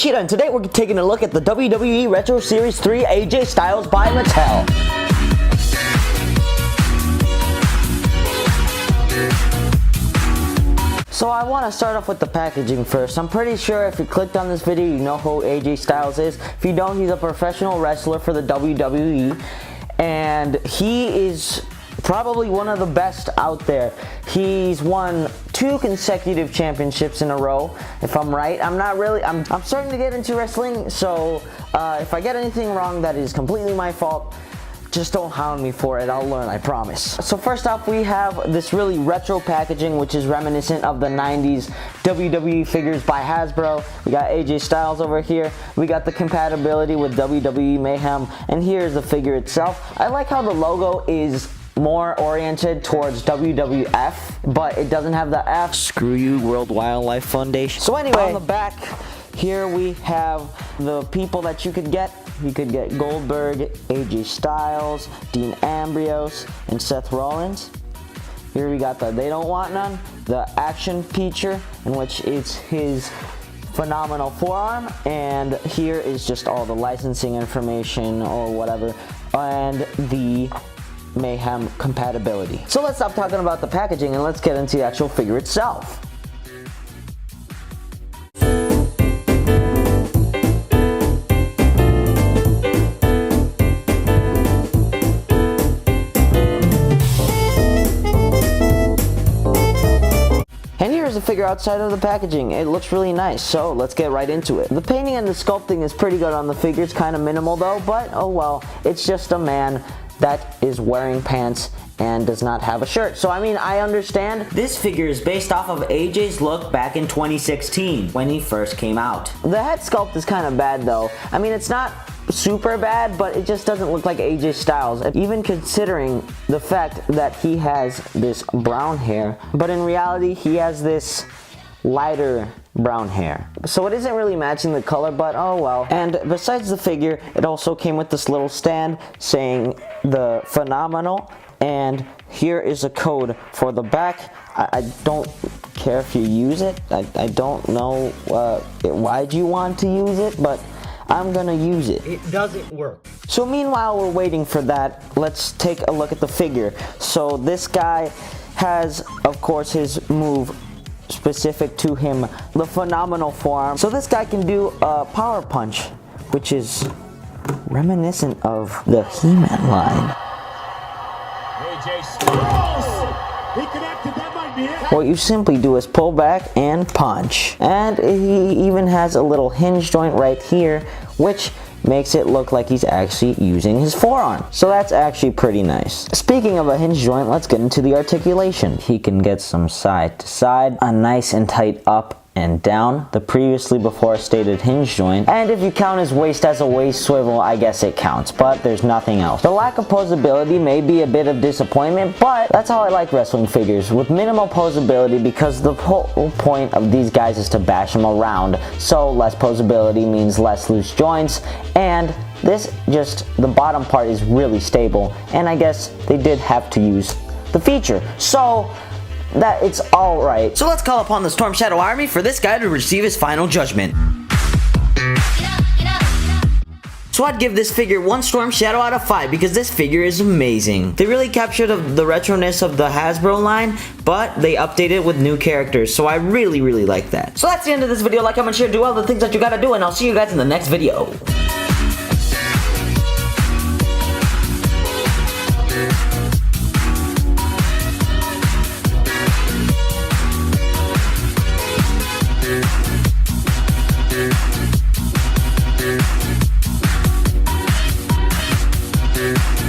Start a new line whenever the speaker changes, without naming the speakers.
Cheetah, and today we're taking a look at the WWE Retro Series 3 AJ Styles by Mattel. So I want to start off with the packaging first. I'm pretty sure if you clicked on this video, you know who AJ Styles is. If you don't, he's a professional wrestler for the WWE, and he is probably one of the best out there. He's won 2 consecutive championships in a row, if I'm right. I'm starting to get into wrestling, so if I get anything wrong, that is completely my fault. Just don't hound me for it, I'll learn, I promise. So first off, we have this really retro packaging, which is reminiscent of the 90s WWE figures by Hasbro. We got AJ Styles over here. We got the compatibility with WWE Mayhem, and here's the figure itself. I like how the logo is more oriented towards WWF, but it doesn't have the F. Screw you, World Wildlife Foundation. So anyway, on the back, here we have the people that you could get. You could get Goldberg, AJ Styles, Dean Ambrose, and Seth Rollins. Here we got the They Don't Want None, the action feature, in which it's his phenomenal forearm, and here is just all the licensing information or whatever, and the Mayhem compatibility. So let's stop talking about the packaging and let's get into the actual figure itself. And here's the figure outside of the packaging. It looks really nice, so let's get right into it. The painting and the sculpting is pretty good on the figure. It's kind of minimal though, but oh well. It's just a man that is wearing pants and does not have a shirt. So I mean, I understand. This figure is based off of AJ's look back in 2016 when he first came out. The head sculpt is kind of bad though. I mean, it's not super bad, but it just doesn't look like AJ Styles, even considering the fact that he has this brown hair, but in reality he has this lighter brown hair, so it isn't really matching the color, but oh well. And besides the figure, it also came with this little stand saying the phenomenal, and here is a code for the back. I don't care if you use it. I don't know why do you want to use it, but I'm gonna use it.
It doesn't work.
So meanwhile we're waiting for that, let's take a look at the figure. So this guy has, of course, his move specific to him, the phenomenal forearm. So this guy can do a power punch, which is reminiscent of the He-Man line.
AJ Styles! He connected, that might be it.
What you simply do is pull back and punch. And he even has a little hinge joint right here, which makes it look like he's actually using his forearm. So that's actually pretty nice. Speaking of a hinge joint, let's get into the articulation. He can get some side to side, a nice and tight up and down, the previously before stated hinge joint, and if you count his waist as a waist swivel, I guess it counts, but there's nothing else. The lack of posability may be a bit of disappointment, but that's how I like wrestling figures, with minimal posability, because the whole point of these guys is to bash them around, so less posability means less loose joints, and this the bottom part is really stable, and I guess they did have to use the feature, so that it's alright. So let's call upon the Storm Shadow Army for this guy to receive his final judgment. So I'd give this figure 1 Storm Shadow out of 5 because this figure is amazing. They really captured the retroness of the Hasbro line, but they updated it with new characters, so I really like that. So that's the end of this video. Like, comment, share, do all the things that you gotta do, and I'll see you guys in the next video.
Yeah.